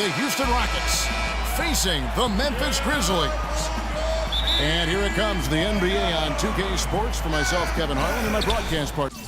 the Houston Rockets facing the Memphis Grizzlies. And here it comes, the NBA on 2K Sports for myself, Kevin Harlan, and my broadcast partner.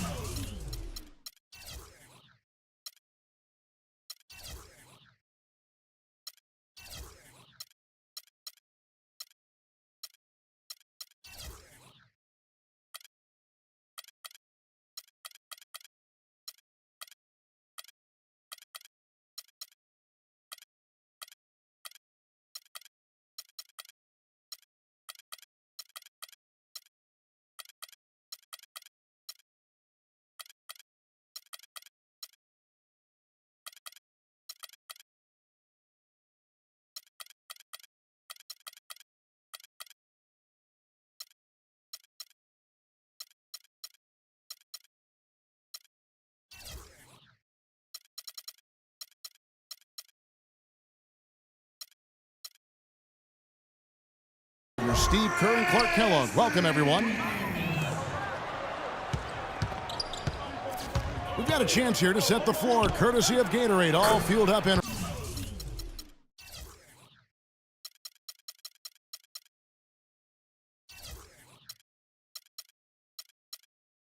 Steve Kerr and Clark Kellogg. Welcome, everyone. We've got a chance here to set the floor, courtesy of Gatorade, all fueled up and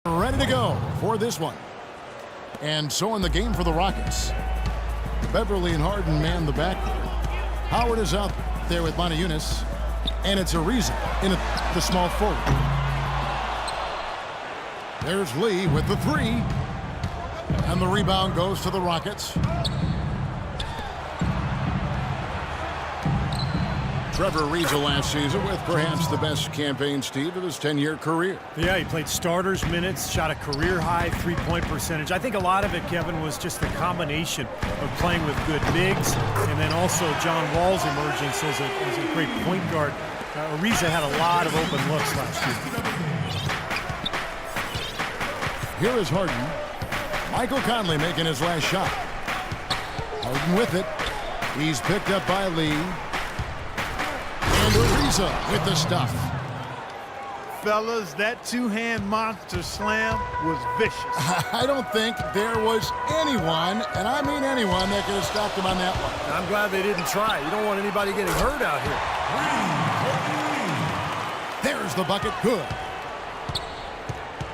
ready to go for this one. And so in the game for the Rockets, Beverly and Harden man the backcourt. Howard is out there with Motiejunas. And it's Ariza in the small forward. There's Lee with the three. And the rebound goes to the Rockets. Trevor Ariza last season with perhaps the best campaign, Steve, of his 10-year career. Yeah, he played starters minutes, shot a career-high three-point percentage. I think a lot of it, Kevin, was just the combination of playing with good bigs and then also John Wall's emergence as a great point guard. Ariza had a lot of open looks last Here year. is Harden. Michael Conley making his last shot. Harden with it. He's picked up by Lee. And Ariza with the stuff. Fellas, that two-hand monster slam was vicious. I don't think there was anyone, and I mean anyone, that could have stopped him on that one. I'm glad they didn't try. You don't want anybody getting hurt out here. There's the bucket. Good.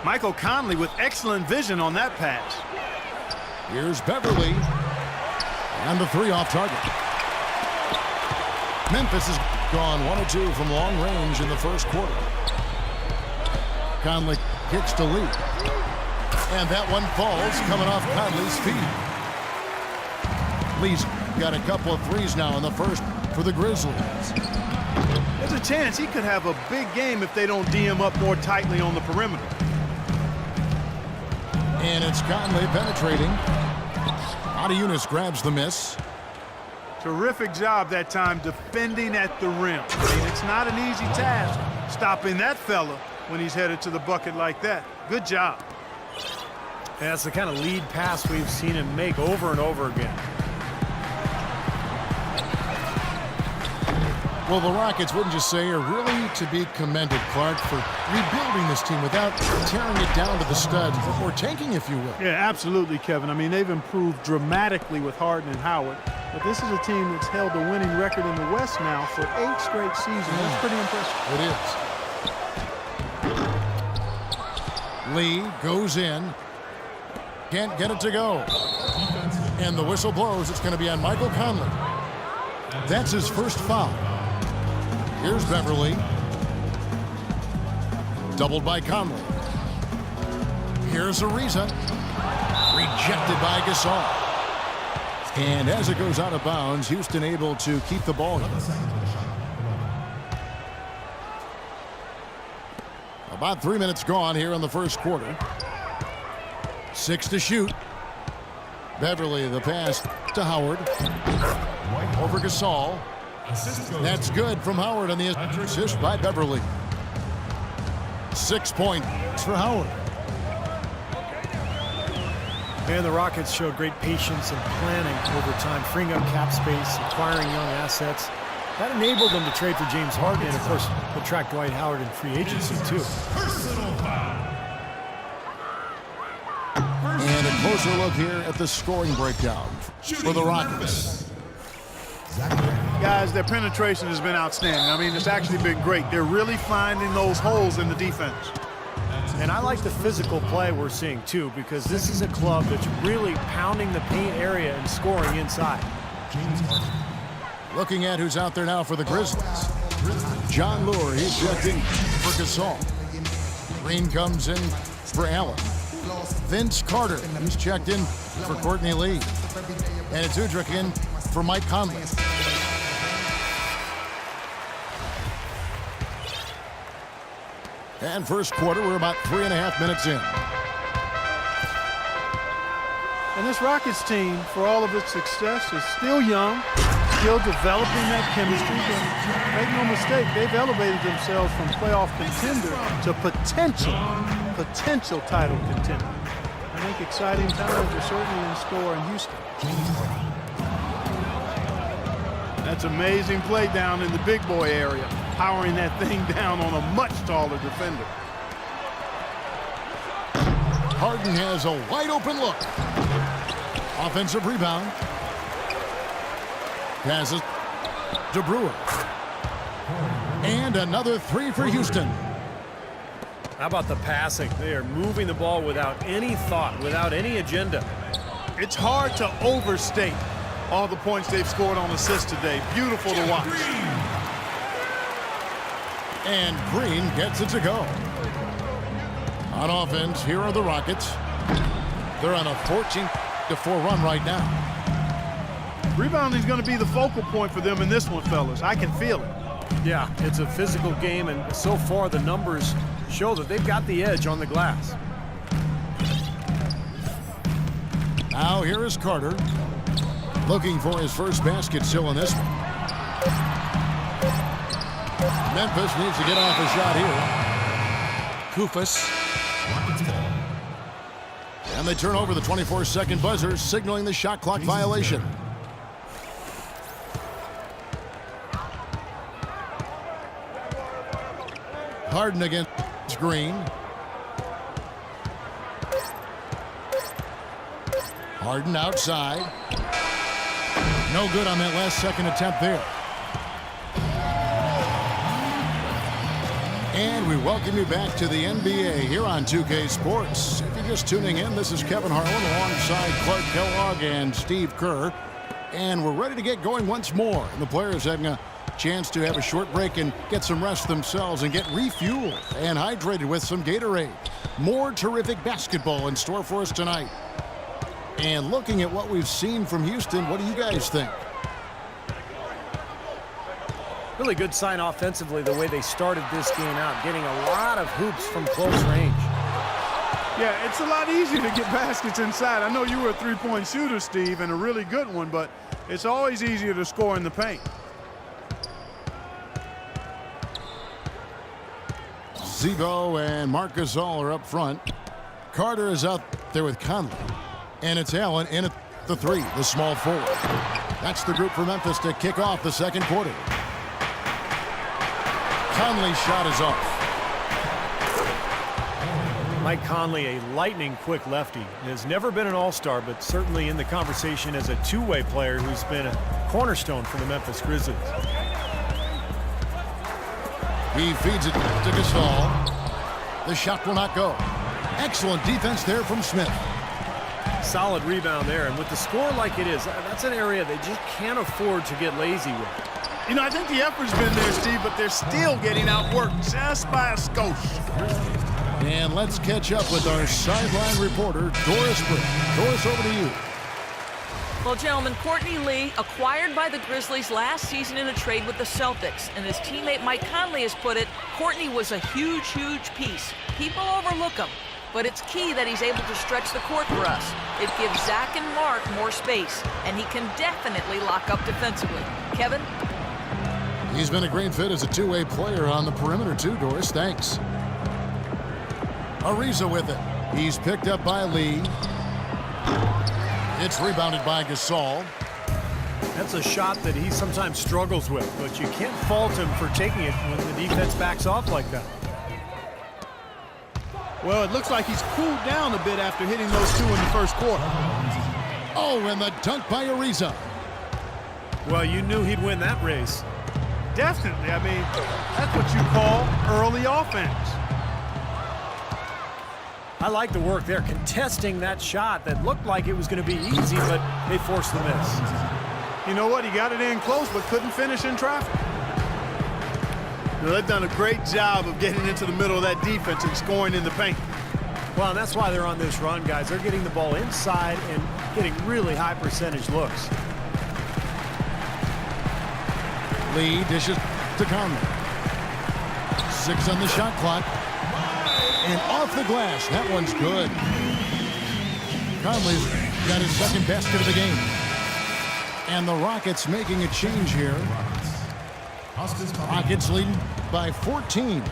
Michael Conley with excellent vision on that pass. Here's Beverly. And the three off target. Memphis has gone 1 of 2 from long range in the first quarter. Conley kicks to Lee. And that one falls coming off Conley's feet. Lee's got a couple of threes now in the first for the Grizzlies. There's a chance he could have a big game if they don't D him up more tightly on the perimeter. And it's Conley penetrating. Motiejunas grabs the miss. Terrific job that time defending at the rim. I mean, it's not an easy task stopping that fella when he's headed to the bucket like that. Good job. And that's the kind of lead pass we've seen him make over and over again. Well, the Rockets, wouldn't you say, are really to be commended, Clark, for rebuilding this team without tearing it down to the studs, or tanking, if you will. Yeah, absolutely, Kevin. I mean, they've improved dramatically with Harden and Howard, but this is a team that's held a winning record in the West now for 8 straight seasons. That's pretty impressive. It is. Lee goes in. Can't get it to go. And the whistle blows. It's going to be on Michael Conley. That's his first foul. Here's Beverly. Doubled by Conley. Here's Ariza. Rejected by Gasol. And as it goes out of bounds, Houston able to keep the ball here. About 3 minutes gone here in the first quarter. 6 to shoot. Beverly, the pass to Howard. Over Gasol. That's good from Howard on the assist by Beverly. 6 points for Howard. And the Rockets showed great patience and planning over time, freeing up cap space, acquiring young assets. That enabled them to trade for James Harden and, of course, attract Dwight Howard in free agency, too. And a closer look here at the scoring breakdown for the Rockets. Guys, their penetration has been outstanding. I mean, it's actually been great. They're really finding those holes in the defense. And I like the physical play we're seeing, too, because this is a club that's really pounding the paint area and scoring inside. Looking at who's out there now for the Grizzlies. John Lure, he's checked in for Gasol. Green comes in for Allen. Vince Carter, he's checked in for Courtney Lee. And it's Udrich in for Mike Conley. And first quarter, we're about 3.5 minutes in. And this Rockets team, for all of its success, is still young, still developing that chemistry. But make no mistake, they've elevated themselves from playoff contender to potential title contender. I think exciting times are certainly in store in Houston. That's amazing play down in the big boy area, powering that thing down on a much taller defender. Harden has a wide open look. Offensive rebound. Passes to Brewer. And another three for Houston. How about the passing? They are moving the ball without any thought, without any agenda. It's hard to overstate all the points they've scored on assists today. Beautiful to watch. And Green gets it to go. On offense, here are the Rockets. They're on a 14-4 run right now. Rebounding is going to be the focal point for them in this one, fellas. I can feel it. Yeah, it's a physical game, and so far the numbers show that they've got the edge on the glass. Now here is Carter, looking for his first basket still in this one. Memphis needs to get off a shot here. Kufas. And they turn over the 24-second buzzer, signaling the shot clock violation. Harden against Green. Harden outside. No good on that last second attempt there. And we welcome you back to the NBA here on 2K Sports. If you're just tuning in, this is Kevin Harlan alongside Clark Kellogg and Steve Kerr. And we're ready to get going once more. And the players having a chance to have a short break and get some rest themselves and get refueled and hydrated with some Gatorade. More terrific basketball in store for us tonight. And looking at what we've seen from Houston, what do you guys think? Really good sign offensively the way they started this game out, getting a lot of hoops from close range. Yeah, it's a lot easier to get baskets inside. I know you were a three-point shooter, Steve, and a really good one, but it's always easier to score in the paint. Zebo and Marc Gasol are up front. Carter is out there with Conley. And it's Allen in at the three, the small forward. That's the group for Memphis to kick off the second quarter. Conley's shot is off. Mike Conley, a lightning-quick lefty, has never been an all-star, but certainly in the conversation as a two-way player who's been a cornerstone for the Memphis Grizzlies. He feeds it to Gasol. The shot will not go. Excellent defense there from Smith. Solid rebound there, and with the score like it is, that's an area they just can't afford to get lazy with. You know, I think the effort's been there, Steve, but they're still getting outworked just by a skosh. And let's catch up with our sideline reporter, Doris Burke. Doris, over to you. Well, gentlemen, Courtney Lee acquired by the Grizzlies last season in a trade with the Celtics. And as teammate Mike Conley has put it, Courtney was a huge, huge piece. People overlook him, but it's key that he's able to stretch the court for us. It gives Zach and Mark more space, and he can definitely lock up defensively. Kevin? He's been a great fit as a two-way player on the perimeter too, Doris. Thanks. Ariza with it. He's picked up by Lee. It's rebounded by Gasol. That's a shot that he sometimes struggles with, but you can't fault him for taking it when the defense backs off like that. Well, it looks like he's cooled down a bit after hitting those two in the first quarter. Oh, and the dunk by Ariza. Well, you knew he'd win that race. Definitely. I mean, that's what you call early offense. I like the work there, contesting that shot that looked like it was going to be easy, but they forced the miss. You know what? He got it in close, but couldn't finish in traffic. You know, they've done a great job of getting into the middle of that defense and scoring in the paint. Well, and that's why they're on this run, guys. They're getting the ball inside and getting really high percentage looks. Lee dishes to Conley. 6 on the shot clock. And off the glass. That one's good. Conley's got his second basket of the game. And the Rockets making a change here. Rockets leading by 14.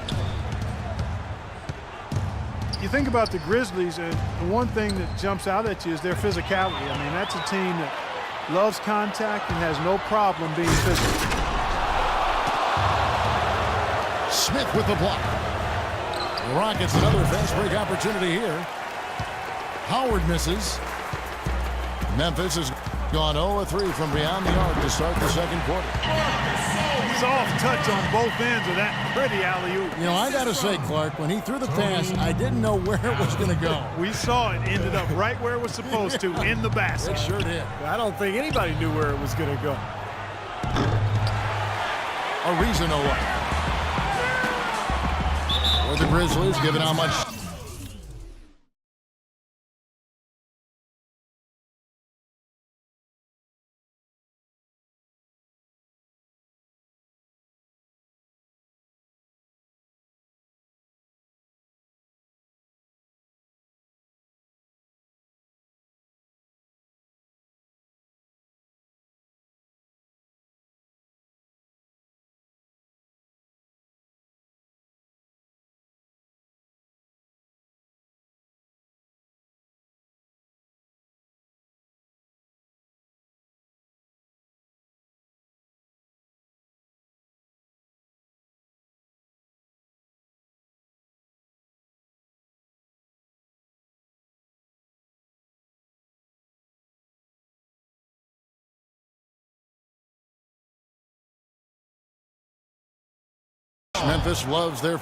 You think about the Grizzlies, and the one thing that jumps out at you is their physicality. I mean, that's a team that loves contact and has no problem being physical. Smith with the block. The Rockets another fast break opportunity here. Howard misses. Memphis has gone 0-3 from beyond the arc to start the second quarter. Soft touch on both ends of that pretty alley-oop. You know, I got to say, Clark, when he threw the pass, I didn't know where it was going to go. We saw it ended up right where it was supposed to, in the basket. It sure did. I don't think anybody knew where it was going to go. Ariza no way. For the Grizzlies, given how much Memphis loves their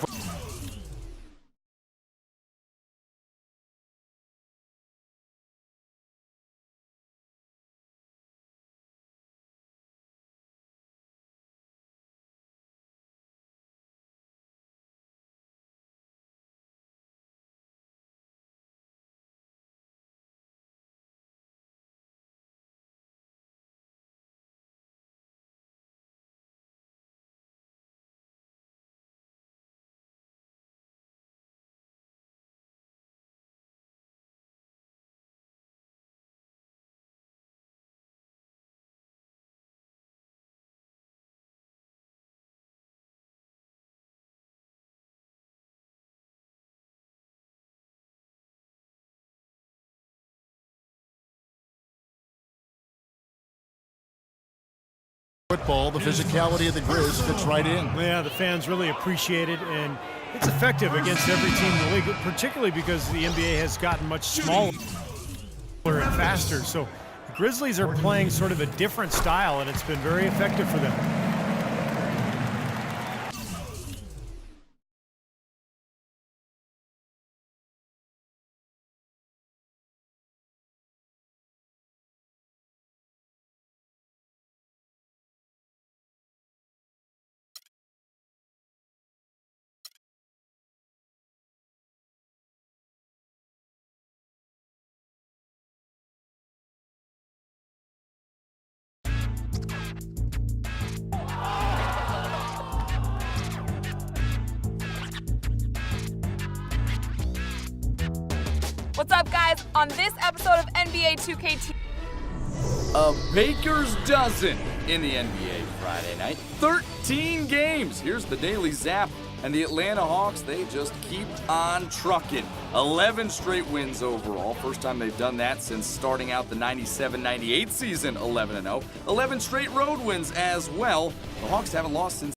football, the physicality of the Grizz fits right in. Yeah, the fans really appreciate it, and it's effective against every team in the league, particularly because the NBA has gotten much smaller and faster. So the Grizzlies are playing sort of a different style, and it's been very effective for them. What's up, guys? On this episode of NBA 2K2, a baker's dozen in the NBA Friday night. 13 games. Here's the Daily Zap. And the Atlanta Hawks, they just keep on trucking. 11 straight wins overall. First time they've done that since starting out the 97-98 season 11-0. 11 straight road wins as well. The Hawks haven't lost since